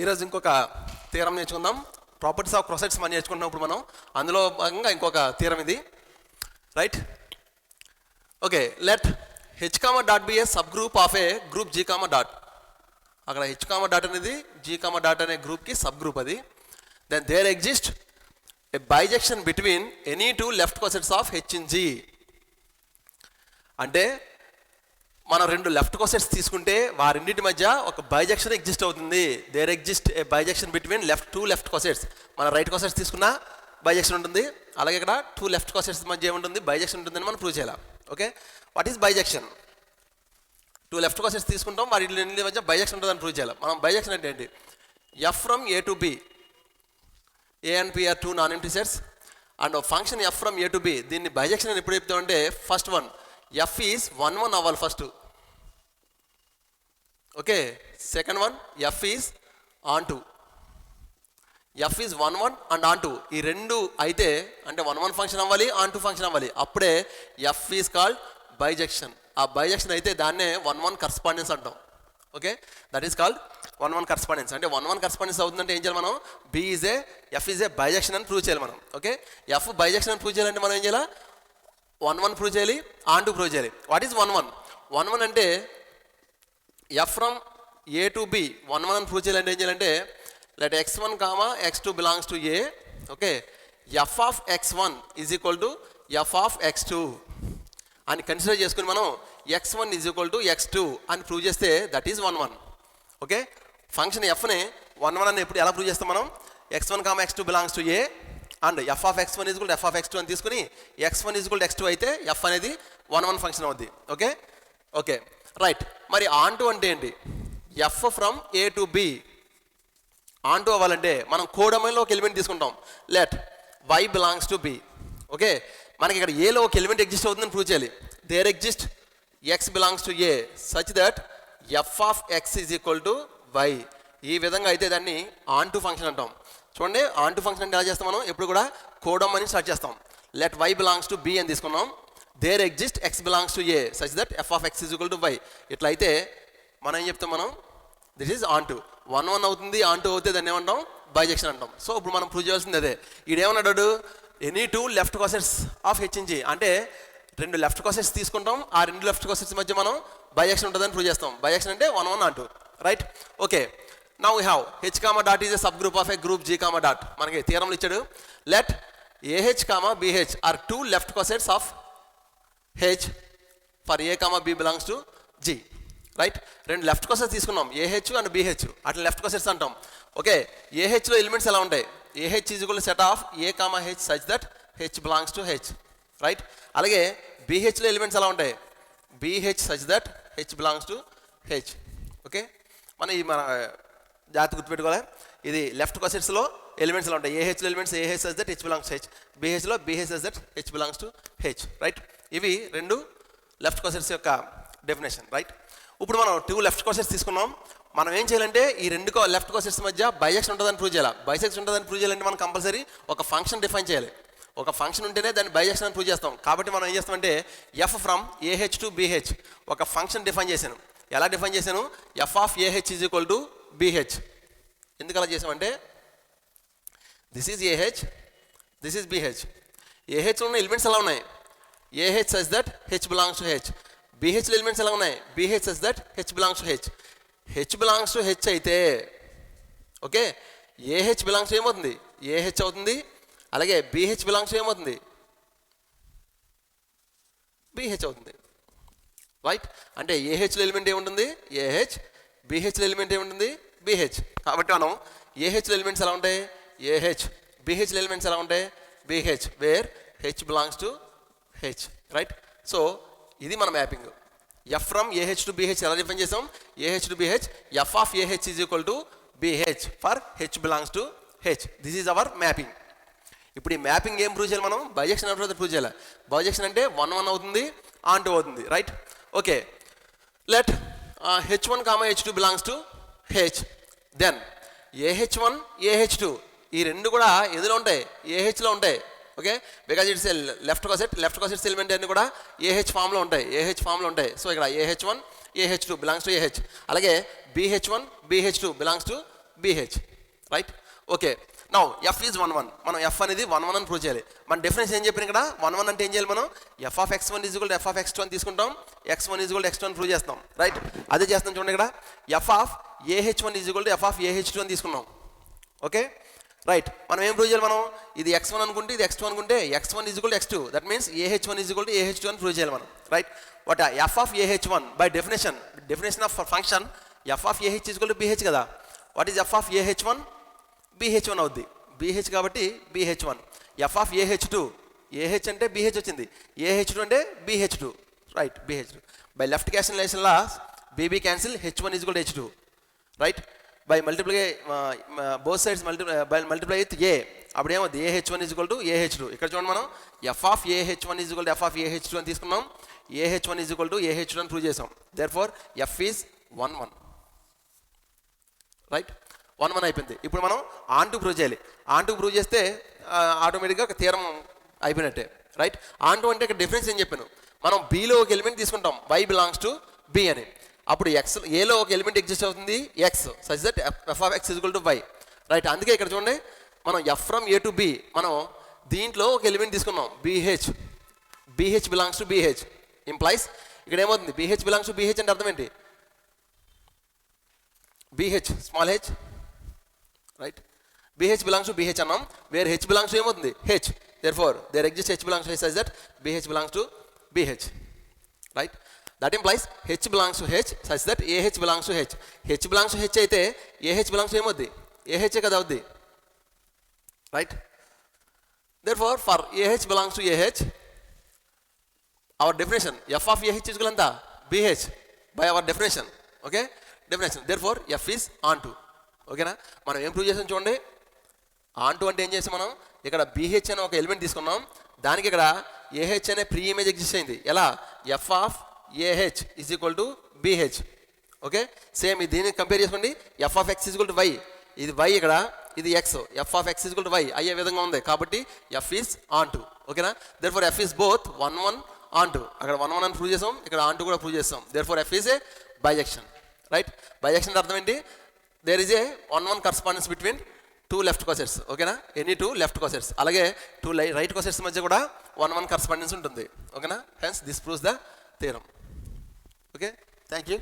ఈరోజు ఇంకొక థీరం నేర్చుకుందాం. ప్రాపర్టీస్ ఆఫ్ క్రోసెట్స్ మనం నేర్చుకుంటున్నప్పుడు మనం అందులో భాగంగా ఇంకొక థీరం ఇది, right? Okay, let H comma dot be a subgroup of a group G comma dot. అక్కడ హెచ్ కామా డాట్ అనేది జీ కామా డాట్ అనే గ్రూప్కి సబ్ గ్రూప్ అది. Then there exist a bijection between any two left cosets of H in G. అంటే మనం రెండు left cosets తీసుకుంటే వారింటి మధ్య ఒక బైజెక్షన్ ఎగ్జిస్ట్ అవుతుంది. There exist a bijection between two left cosets. మన రైట్ కోసెట్స్ తీసుకున్నా బైజెక్షన్ ఉంటుంది, అలాగే ఇక్కడ టూ లెఫ్ట్ కోసెట్స్ మధ్య ఏముంటుంది, బైజెక్షన్ ఉంటుందని మనం ప్రూవ్ చేయాలి. Okay, what is bisection? Two left cosets తీసుకుంటాం, వారి మధ్య బైజెక్షన్ ఉంటుందని ప్రూవ్ చేయాలి. మనం బైజెక్షన్ అంటే ఏంటి? F from A to B, A and P are two non empty sets and function F from A to B. దీన్ని బైజెక్షన్ అని ఎప్పుడు చెప్తామంటే ఫస్ట్ వన్ ఎఫ్ ఈజ్ 1 అవ్వాలి first. Okay, second one F is onto. F is 1 and onto. ఈ రెండు అయితే అంటే 1 function అవ్వాలి, ఆన్ టూ ఫంక్షన్ అవ్వాలి. అప్పుడే ఎఫ్ ఈజ్ కాల్డ్ బైజెక్షన్. ఆ బైజెక్షన్ అయితే దాన్నే 1 కరస్పాండెన్స్ అంటాం. Okay, that is called 1 correspondence. అంటే 1 కరస్పాండెన్స్ అవుతుందంటే ఏం చేయాలి మనం? B is a F is a bijection అని ప్రూవ్ చేయాలి మనం. ఓకే, ఎఫ్ బైజెక్షన్ అని ప్రూవ్ చేయాలంటే మనం ఏం చేయాలి? 1 ప్రూవ్ చేయాలి, ఆన్ టూ ప్రూవ్ చేయాలి. వాట్ ఈజ్ 1 అంటే F from A to B 1 అని ప్రూవ్ చేయాలంటే ఏం చేయాలంటే let x1 comma x2 belongs to A. Okay, F of x1 is equal to F of x2 అని కన్సిడర్ చేసుకుని మనం x1 is equal to x2 అని prove చేస్తే దట్ ఈజ్ 1. ఓకే, ఫంక్షన్ ఎఫ్ని 1 అని ఎప్పుడు ఎలా ప్రూవ్ చేస్తాం మనం? x1 comma x2 belongs to A and F of x1 is equal to F of x2 అని తీసుకుని x1 is equal to x2 అయితే ఎఫ్ అనేది 1 ఫంక్షన్ అవుద్ది. Okay okay right. మరి ఆన్ టూ అంటే ఏంటి? F from A to B onto అవ్వాలంటే మనం కోడమైన్లో ఒక ఎలిమెంట్ తీసుకుంటాం. Let Y belongs to B. Okay, మనకి ఇక్కడ ఏలో ఒక ఎలిమెంట్ ఎగ్జిస్ట్ అవుతుందని ప్రూవ్ చేయాలి. There exist X belongs to A such that F of X is equal to Y. ఈ విధంగా అయితే దాన్ని ఆన్ టూ ఫంక్షన్ అంటాం. చూడండి, ఆన్ టూ ఫంక్షన్ అంటే ఎలా చేస్తాం మనం? ఎప్పుడు కూడా కోడమ్ అని స్టార్ట్ చేస్తాం. Let Y belongs to B అని తీసుకున్నాం. There exist X belongs to A such that F of X is equal to Y. ఇట్లా అయితే మనం ఏం చెప్తాం? మనం దిస్ ఈజ్ ఆన్ టూ. 1 అవుతుంది, ఆన్ టూ అవుతే దాన్ని ఏమంటాం? బైజెక్షన్ అంటాం. సో ఇప్పుడు మనం ప్రూవ్ చేయాల్సింది అదే. ఈడేమన్నాడు? Any two left cosets of H in G. అంటే రెండు లెఫ్ట్ కోసెట్స్ తీసుకుంటాం, ఆ రెండు లెఫ్ట్ కోసెట్స్ మధ్య మనం బైజెక్షన్ ఉంటుందని ప్రూవ్ చేస్తాం. బైజెక్షన్ అంటే 1 onto, right? Okay, now we have H comma dot is a subgroup of a group G comma dot. మనకి థియరంలో ఇచ్చాడు. Let AH comma BH are two left cosets of H for A comma B belongs to G. Right, రెండు left cosets తీసుకున్నాం, AH and BH. అట్లా left cosets అంటాం. Okay, ఏహెచ్లో elements ఎలా ఉంటాయి? AH is equal set of A comma H such that H belongs to H, right? అలాగే బిహెచ్లో elements ఎలా ఉంటాయి? BH such that H belongs to H. Okay, మన జాగ్రత్త గుర్తుపెట్టుకోవాలి. ఇది లెఫ్ట్ కోసెట్స్లో ఎలిమెంట్స్ ఎలా ఉంటాయి? ఏహెచ్లో elements AH such that H belongs to H, బిహెచ్లో BH such that H belongs to H, right? ఇవి రెండు లెఫ్ట్ కోసెట్స్ యొక్క డెఫినేషన్, రైట్? ఇప్పుడు మనం టూ లెఫ్ట్ కోసెట్స్ తీసుకున్నాం. మనం ఏం చేయాలంటే ఈ రెండు లెఫ్ట్ కోసెట్స్ మధ్య బైజెక్షన్ ఉంటుందని ప్రూవ్ చేయాలి. బైజెక్షన్ ఉంటుందని ప్రూవ్ చేయాలంటే మనం కంపల్సరీ ఒక ఫంక్షన్ డిఫైన్ చేయాలి. ఒక ఫంక్షన్ ఉంటేనే దాన్ని బైజెక్షన్ అని ప్రూవ్ చేస్తాం. కాబట్టి మనం ఏం చేస్తామంటే F from AH to b H ఒక ఫంక్షన్ డిఫైన్ చేశాను. ఎలా డిఫైన్ చేశాను? F of AH is equal to b H. ఎందుకు అలా చేసామంటే this is a H, this is b H. ఏహెచ్లో ఉన్న ఎలిమెంట్స్ ఎలా ఉన్నాయి? A H such that H belongs to H. బిహెచ్లో ఎలిమెంట్స్ ఎలా ఉన్నాయి? B H such that H belongs to H. H belongs to H అయితే ఓకే, ఏహెచ్ బిలాంగ్స్ టు ఏమవుతుంది? ఏహెచ్ అవుతుంది. అలాగే బిహెచ్ బిలాంగ్స్ టు ఏమవుతుంది? బిహెచ్ అవుతుంది, రైట్? అంటే ఏహెచ్లో ఎలిమెంట్ ఏముంటుంది? ఏహెచ్. బిహెచ్లో ఎలిమెంట్ ఏముంటుంది? బిహెచ్. కాబట్టి మనం ఏహెచ్లో ఎలిమెంట్స్ ఎలా ఉంటాయి? ఏహెచ్. బిహెచ్లో ఎలిమెంట్స్ ఎలా ఉంటాయి? BH, where H belongs to H, right? So ఇది మన mapping. F from AH to BH ఎలా డిఫైన్ చేసాం? AH to BH F of AH is equal to BH for H belongs to H. This is our mapping. ఇప్పుడు ఈ mapping ఏం prove చేయాలి మనం? Bijection అంటే ప్రూవ్ చేయాలి. బైజెక్షన్ అంటే 1 అవుతుంది, ఆన్ టూ అవుతుంది, right? Okay, let h1 comma h2 belongs to H. Then a h one a h two ఈ రెండు కూడా ఎందులో ఉంటాయి? ఏహెచ్లో ఉంటాయి. Okay, because it's left cosets element అన్ని కూడా ఏహెచ్ ఫామ్లో ఉంటాయి. సో ఇక్కడ a h one a h two belongs to a H. అలాగే b h one b h two belongs to b H, right? Okay, now F is 1 1. మనం ఎఫ్ అనేది 1 1 అని ప్రూవ్ చేయాలి. మన డిఫరెన్స్ ఏం చెప్పిన ఇక్కడ 1 1 అంటే ఏం చేయాలి మనం? F of x1 is equal to F of x2 అని తీసుకుంటాం, x1 is equal to x2 అని ప్రూవ్ చేస్తాం, రైట్? అదే చేస్తాం చూడండి, ఇక్కడ F of AH1 is equal to F of AH2 అని తీసుకున్నాం, ఓకే రైట్? మనం ఏం ప్రూవ్ చేయాలి? మనం ఇది x1 అనుకుంటే ఇది x2 అనుకుంటే x1 is equal to x2, that means AH1 is equal to AH2 అని ప్రూవ్ చేయాలి మనం, right? What F of AH1 by definition of function F of AH is equal to BH కదా. What is F of AH1? BH1 అవుద్ది, BH కాబట్టి BH1. F of AH2, AH అంటే BH వచ్చింది, AH2 అంటే BH2, right? BH2 by left cancellation loss BB cancel, H1 is equal to H2, right? By multiply both sides multiply with A, అప్పుడు ఏమవుతుంది? AH1 is equal to AH2. ఇక్కడ చూడండి, మనం F of AH1 is equal to F of AH2 అని తీసుకున్నాం, AH1 is equal to AH2 అని prove చేసాం. Therefore F is 1 1, right? 1 1 అయిపోయింది. ఇప్పుడు మనం ఆన్ టు ప్రూవ్ చేయాలి. ఆన్ టు ప్రూవ్ చేస్తే ఆటోమేటిక్గా ఒక థీరం అయిపోయినట్టే, రైట్? ఆన్ టు అంటే ఇక్కడ డిఫరెన్స్ ఏం చెప్పాను? మనం బీలో ఒక ఎలిమెంట్ తీసుకుంటాం, y బిలాంగ్స్ టు B అని. అప్పుడు ఎక్స్ ఏలో ఒక ఎలిమెంట్ ఎగ్జిస్ట్ అవుతుంది X, such that F of X equal to y, right? అందుకే ఇక్కడ చూడండి, మనం F from A to B, మనం దీంట్లో ఒక ఎలిమెంట్ తీసుకున్నాం BH belongs to BH implies ఇక్కడ ఏమవుతుంది? BH బిలాంగ్స్ టు BH అంటే అర్థం ఏంటి? BH small h, right? BH belongs to BH అన్నాం, వేర్ H బిలాంగ్స్ టు ఏమవుతుంది? H. Therefore there exist H belongs to H such that BH belongs to BH, right? That implies H belongs to H such that AH belongs to H. H belongs to H అయితే AH belongs to ఏమవుద్ది? AH కదా అవుద్ది, right? Therefore for AH belongs to AH, our definition F of AH is equal ఎంత? BH by our definition, okay? Definition therefore F is on to, ఓకేనా? మనం ఏం prove చేసాం చూడండి, ఆన్ టు అంటే ఏం చేసాం మనం? ఇక్కడ BH అనే ఒక ఎలిమెంట్ తీసుకున్నాం, దానికి ఇక్కడ AH అనే ప్రీ ఇమేజ్ ఎగ్జిస్ట్ అయింది. ఎలా? F of AH is equal to BH, okay? Same దీన్ని కంపేర్ చేసుకోండి, F of X is equal to y, ఇది y ఇక్కడ, ఇది x, F of X is equal to y అయ్యే విధంగా ఉంది, కాబట్టి ఎఫ్ ఈజ్ ఆన్ టు, ఓకేనా? Therefore F is both 1 1 on to. అక్కడ 1 1 అని ప్రూవ్ చేసాం, ఇక్కడ ఆన్ టు కూడా ప్రూవ్ చేస్తాం. Therefore F is a bisection, right? Bisection అర్థం ఏంటి? There is a 1 1 correspondence between 2 left cosets, ఓకేనా? ఎనీ 2 లెఫ్ట్ కోసెట్స్, అలాగే 2 రైట్ కోసెట్స్ మధ్య కూడా 1 1 కరస్పాండెన్స్ ఉంటుంది, ఓకేనా? Hence this proves the theorem, okay? Thank you.